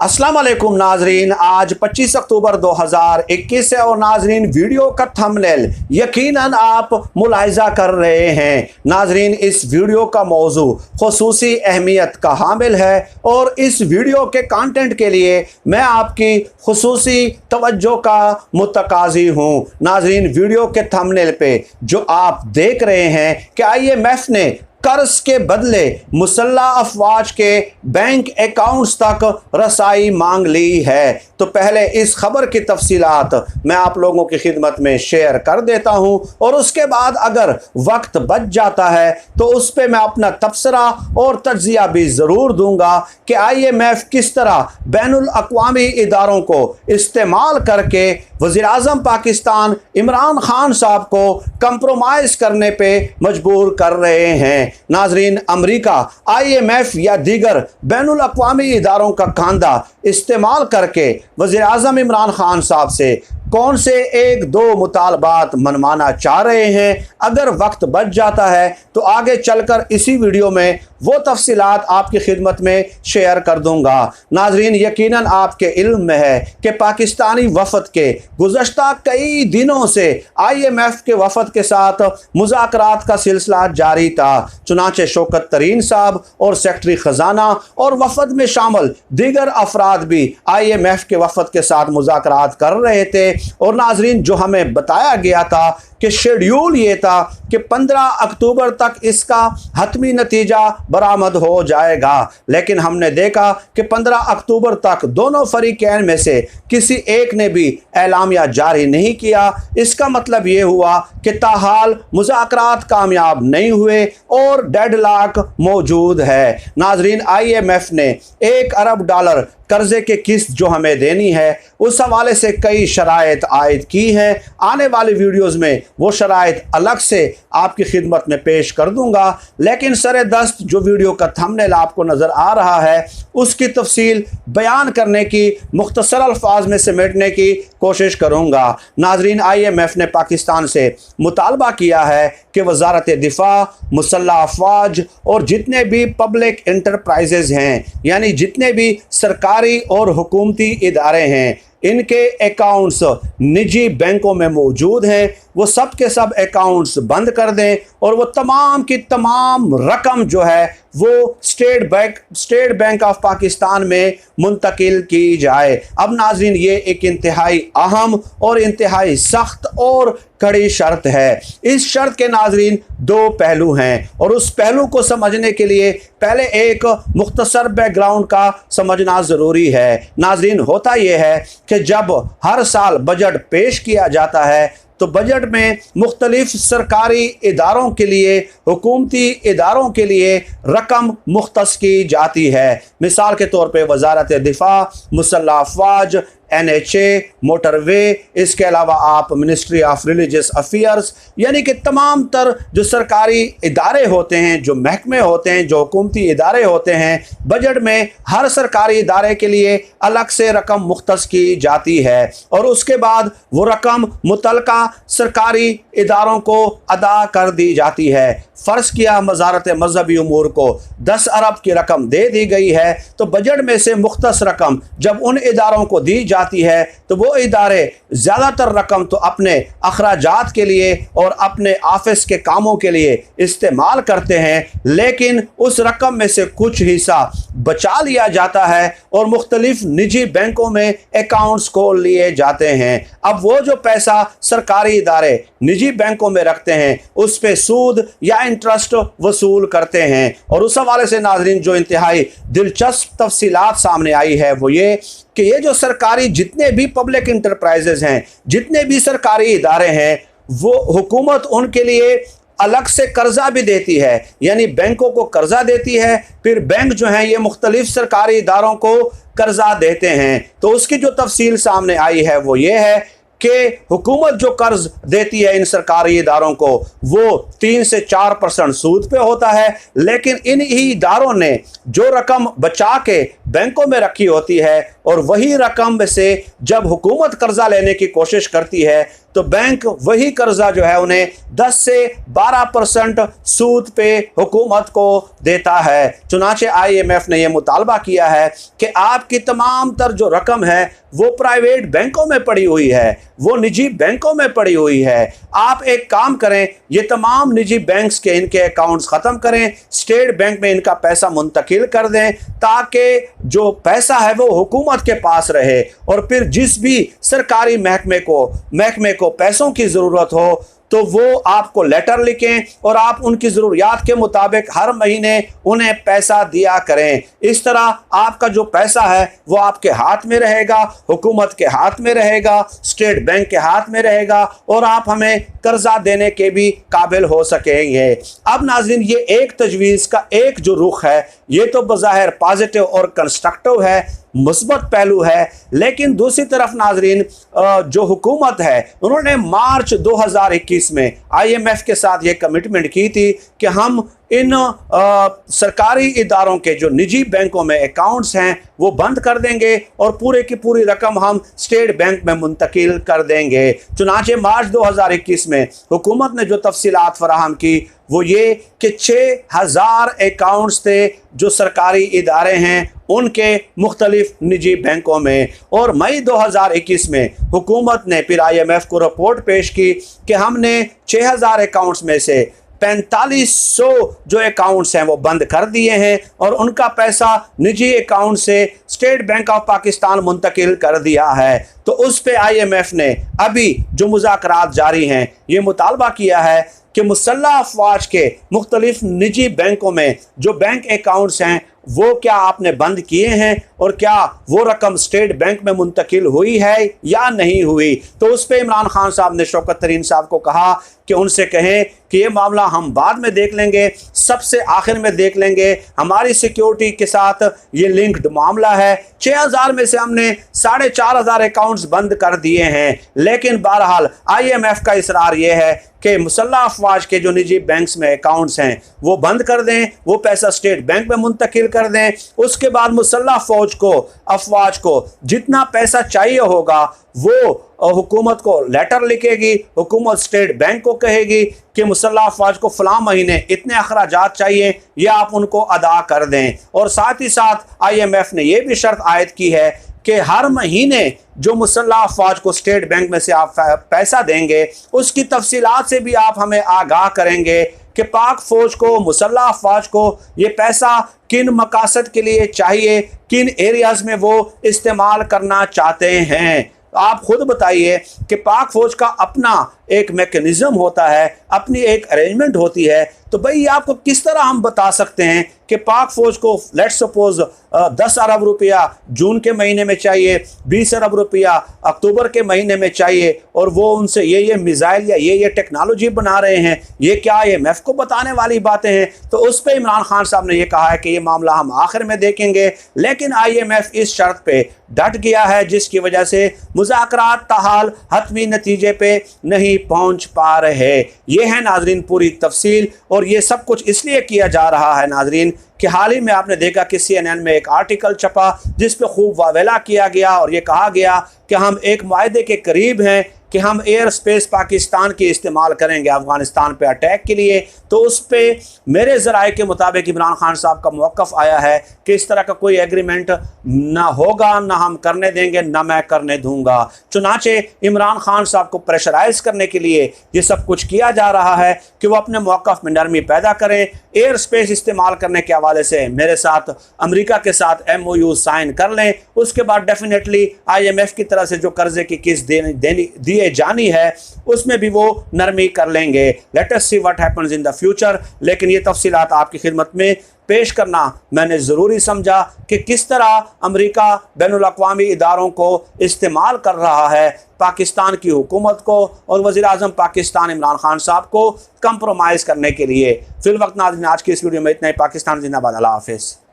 अस्सलाम वालेकुम नाजरीन, आज 25 अक्टूबर 2021 है और नाजरीन वीडियो का थंबनेल यकीनन आप मुलाहिजा कर रहे हैं। नाजरीन इस वीडियो का मौजू खुसूसी अहमियत का हामिल है और इस वीडियो के कंटेंट के लिए मैं आपकी खुसूसी तवज्जो का मुतकाजी हूँ। नाजरीन वीडियो के थंबनेल पे जो आप देख रहे हैं कि IMF ने कर्ज के बदले मुसल्लह अफवाज के बैंक अकाउंट्स तक रसाई मांग ली है। तो पहले इस खबर की तफसीलात मैं आप लोगों की खिदमत में शेयर कर देता हूं और उसके बाद अगर वक्त बच जाता है तो उस पर मैं अपना तबसरा और तज्जिया भी ज़रूर दूंगा कि IMF किस तरह बैनुल अक़वामी इदारों को इस्तेमाल करके वज़ीर-ए-आज़म पाकिस्तान इमरान-खान साहब को कंप्रोमाइज़ करने पे मजबूर कर रहे हैं। नाजरीन अमरीका IMF या दीगर बैनुल अक़वामी इदारों का खांदा इस्तेमाल करके वज़ीर-ए-आज़म इमरान खान साहब से कौन से एक दो मुतालबात मनवाना चाह रहे हैं। अगर वक्त बच जाता है तो आगे चलकर इसी वीडियो में वो तफसीलात आपकी खिदमत में शेयर कर दूंगा। नाजरीन यकीनन आपके इल्म में है कि पाकिस्तानी वफ़द के गुज़श्ता कई दिनों से IMF के वफ़द के साथ मुज़ाकरात का सिलसिला जारी था। चुनांचे शौकत तरीन साहब और सेक्रेटरी ख़जाना और वफ़द में शामिल दीगर अफराद भी IMF के वफ़द के साथ मुज़ाकरात कर रहे थे और नाजरीन जो हमें बताया गया था कि शेड्यूल ये था कि 15 अक्टूबर तक इसका हतमी नतीजा बरामद हो जाएगा, लेकिन हमने देखा कि 15 अक्टूबर तक दोनों फरीकैन में से किसी एक ने भी एलामिया जारी नहीं किया। इसका मतलब ये हुआ कि ताहाल मुज़ाकरात कामयाब नहीं हुए और डेडलॉक मौजूद है। नाजरीन IMF ने $1 अरब कर्जे के किस्त जो हमें देनी है उस हवाले से कई शराइत आयद की हैं। आने वाली वीडियोस में वो शराइत अलग से आपकी खिदमत में पेश कर दूंगा, लेकिन सरे दस्त जो वीडियो का थंबनेल आपको नज़र आ रहा है उसकी तफसील बयान करने की मुख्तसर अल्फाज में समेटने की कोशिश करूंगा। नाजरीन IMF ने पाकिस्तान से मुतालबा किया है कि वजारत दिफा, मुसल्लह अफवाज और जितने भी पब्लिक इंटरप्राइजेज हैं यानी जितने भी सरकारी और हुकूमती इदारे हैं इनके अकाउंट्स निजी बैंकों में मौजूद हैं वो सब के सब अकाउंट्स बंद कर दें और वो तमाम की तमाम रकम जो है वो स्टेट बैंक ऑफ पाकिस्तान में मुंतकिल की जाए। अब नाजरीन ये एक इंतहाई अहम और इंतहाई सख्त और कड़ी शर्त है। इस शर्त के नाजरीन दो पहलू हैं और उस पहलू को समझने के लिए पहले एक मुख्तसर बैकग्राउंड का समझना ज़रूरी है। नाजरीन होता यह है कि जब हर साल बजट पेश किया जाता है तो बजट में मुख्तलिफ सरकारी इदारों के लिए, हुकूमती इदारों के लिए रकम मुख्तस की जाती है। मिसाल के तौर पे वजारत दिफा, मुसल्लह अफवाज, NHA, मोटरवे, इसके अलावा आप मिनिस्ट्री ऑफ रिलीजियस अफेयर्स यानी कि तमाम तर जो सरकारी इदारे होते हैं, जो महकमे होते हैं, जो हुकूमती इदारे होते हैं, बजट में हर सरकारी इदारे के लिए अलग से रकम मुख्तस की जाती है और उसके बाद वो रकम मुतलका सरकारी इदारों को अदा कर दी जाती है। फ़र्ज़ किया वज़ारत मजहबी उमूर को 10 अरब की रकम दे दी गई है तो बजट में से मुख्तस रकम जब उन इदारों को दी जाती है तो वो इदारे ज़्यादातर रकम तो अपने अखराजात के लिए और अपने ऑफिस के कामों के लिए इस्तेमाल करते हैं, लेकिन उस रकम में से कुछ हिस्सा बचा लिया जाता है और मुख्तलिफ निजी बैंकों में अकाउंट्स खोल लिए जाते हैं। अब वो जो पैसा सरकारी इदारे निजी बैंकों में रखते हैं उस पे सूद या इंटरेस्ट वसूल करते हैं और उस हवाले से नाजरीन जो इंतहाई दिलचस्प तफसीलात सामने आई है वो ये कि ये जो सरकारी जितने भी पब्लिक इंटरप्राइजेज हैं, जितने भी सरकारी इदारे हैं, वो हुकूमत उनके लिए अलग से कर्जा भी देती है, यानी बैंकों को कर्जा देती है, फिर बैंक जो हैं ये मुख्तलिफ सरकारी इदारों को कर्जा देते हैं। तो उसकी जो तफसील सामने आई है वो ये है कि हुकूमत जो कर्ज देती है इन सरकारी इदारों को वो 3 से 4% सूद पे होता है, लेकिन इन ही इदारों ने जो रकम बचा के बैंकों में रखी होती है और वही रकम में से जब हुकूमत कर्जा लेने की कोशिश करती है तो बैंक वही कर्जा जो है उन्हें 10 से 12% सूद पे हुकूमत को देता है। चुनाचे IMF ने यह मुतालबा किया है कि आपकी तमाम तर जो रकम है वो प्राइवेट बैंकों में पड़ी हुई है, वो निजी बैंकों में पड़ी हुई है। आप एक काम करें, ये तमाम निजी बैंक्स के इनके अकाउंट्स ख़त्म करें, स्टेट बैंक में इनका पैसा मुंतकिल कर दें ताकि जो पैसा है वो हुकूमत के पास रहे और फिर जिस भी सरकारी महकमे को पैसों की ज़रूरत हो तो वो आपको लेटर लिखें और आप उनकी ज़रूरियात के मुताबिक हर महीने उन्हें पैसा दिया करें। इस तरह आपका जो पैसा है वो आपके हाथ में रहेगा, हुकूमत के हाथ में रहेगा, स्टेट बैंक के हाथ में रहेगा और आप हमें कर्जा देने के भी काबिल हो सकेंगे। अब नाज़रीन, ये एक तजवीज़ का एक जो रुख है ये तो बज़ाहिर पॉजिटिव और कंस्ट्रक्टिव है, मुस्बत पहलू है, लेकिन दूसरी तरफ नाजरीन जो हुकूमत है उन्होंने मार्च 2021 में IMF के साथ ये कमिटमेंट की थी कि हम इन सरकारी इदारों के जो निजी बैंकों में अकाउंट्स हैं वो बंद कर देंगे और पूरे की पूरी रकम हम स्टेट बैंक में मुंतकिल कर देंगे। चुनाचे मार्च 2021 में हुकूमत ने जो तफसीलात फराहम की वो ये कि 6000 अकाउंट्स थे जो सरकारी इदारे हैं उनके मुख्तलिफ निजी बैंकों में, और मई 2021 में हुकूमत ने फिर IMF को रिपोर्ट पेश की कि हमने 6000 अकाउंट्स में से 4500 जो अकाउंट्स हैं वो बंद कर दिए हैं और उनका पैसा निजी अकाउंट से स्टेट बैंक ऑफ पाकिस्तान मुंतकिल कर दिया है। तो उस पे IMF ने अभी जो मुज़ाकरात जारी हैं ये मुतालबा किया है कि मुसल्लह अफवाज के मुख्तलिफ निजी बैंकों में जो बैंक अकाउंट्स हैं वो क्या आपने बंद किए हैं और क्या वो रकम स्टेट बैंक में मुंतकिल हुई है या नहीं हुई। तो उस पर इमरान खान साहब ने शौकत तरीन साहब को कहा कि उनसे कहें कि ये मामला हम बाद में देख लेंगे, सबसे आखिर में देख लेंगे, हमारी सिक्योरिटी के साथ ये लिंक्ड मामला है। 6000 में से हमने 4500 अकाउंट्स बंद कर दिए हैं, लेकिन बहरहाल IMF का इसरार ये है कि मुसल्लह अफवाज के जो निजी बैंक्स में अकाउंट्स हैं वो बंद कर दें, वो पैसा स्टेट बैंक में मुंतकिल कर दें। उसके बाद मुसल्लह अफवाज को जितना पैसा चाहिए होगा वो हुकूमत को लेटर लिखेगी, हुकूमत स्टेट बैंक को कहेगी कि मुसल्लह अफवाज को फ़लाँ महीने इतने अखराजात चाहिए, ये आप उनको अदा कर दें। और साथ ही साथ IMF ने यह भी शर्त आयद की है कि हर महीने जो मुसल्लह अफवाज को स्टेट बैंक में से आप पैसा देंगे उसकी तफसीलात से भी आप हमें आगाह करेंगे कि पाक फ़ौज को, मुसल्लह अफवाज को ये पैसा किन मकासद के लिए चाहिए, किन एरियाज़ में वो इस्तेमाल करना चाहते हैं। आप खुद बताइए कि पाक फ़ौज का अपना एक मैकेनिज़्म होता है, अपनी एक अरेंजमेंट होती है, तो भाई आपको किस तरह हम बता सकते हैं कि पाक फ़ौज को लेट्स सपोज 10 अरब रुपया जून के महीने में चाहिए, 20 अरब रुपया अक्टूबर के महीने में चाहिए और वो उनसे ये मिसाइल या ये टेक्नोलॉजी बना रहे हैं, ये क्या IMF को बताने वाली बातें हैं। तो उस पर इमरान खान साहब ने यह कहा है कि ये मामला हम आखिर में देखेंगे, लेकिन IMF इस शर्त पे डट गया है जिसकी वजह से मुज़ाकरात ताहाल हतमी नतीजे पे नहीं पहुंच पा रहे। ये है नाजरीन पूरी तफसील, और ये सब कुछ इसलिए किया जा रहा है नाजरीन कि हाल ही में आपने देखा कि CNN में एक आर्टिकल छपा जिस पे खूब वावेला किया गया और ये कहा गया कि हम एक मुआहदे के करीब हैं कि हम एयर स्पेस पाकिस्तान की इस्तेमाल करेंगे अफ़गानिस्तान पे अटैक के लिए। तो उस पर मेरे ज़राए के मुताबिक इमरान खान साहब का मौक़िफ़ आया है कि इस तरह का कोई एग्रीमेंट ना होगा, ना हम करने देंगे, ना मैं करने दूंगा। चुनाचे इमरान खान साहब को प्रेशराइज़ करने के लिए ये सब कुछ किया जा रहा है कि वो अपने मौक़िफ़ में नरमी पैदा करें। एयर स्पेस इस्तेमाल करने के हवाले से मेरे साथ अमेरिका के साथ MOU साइन कर लें, उसके बाद डेफिनेटली IMF की तरफ से जो कर्जे की किस्त दिए जानी है उसमें भी वो नरमी कर लेंगे। Let us see what happens in the future. लेकिन ये तफसीलात आपकी खिदमत में पेश करना मैंने ज़रूरी समझा कि किस तरह अमेरिका बैनुल अक़वामी इदारों को इस्तेमाल कर रहा है पाकिस्तान की हुकूमत को और वज़ीर आज़म पाकिस्तान इमरान खान साहब को कंप्रोमाइज़ करने के लिए। फिल वक्त नाज़रीन आज की इस वीडियो में इतना ही। पाकिस्तान जिंदाबाद। अल्लाह हाफ़िज़।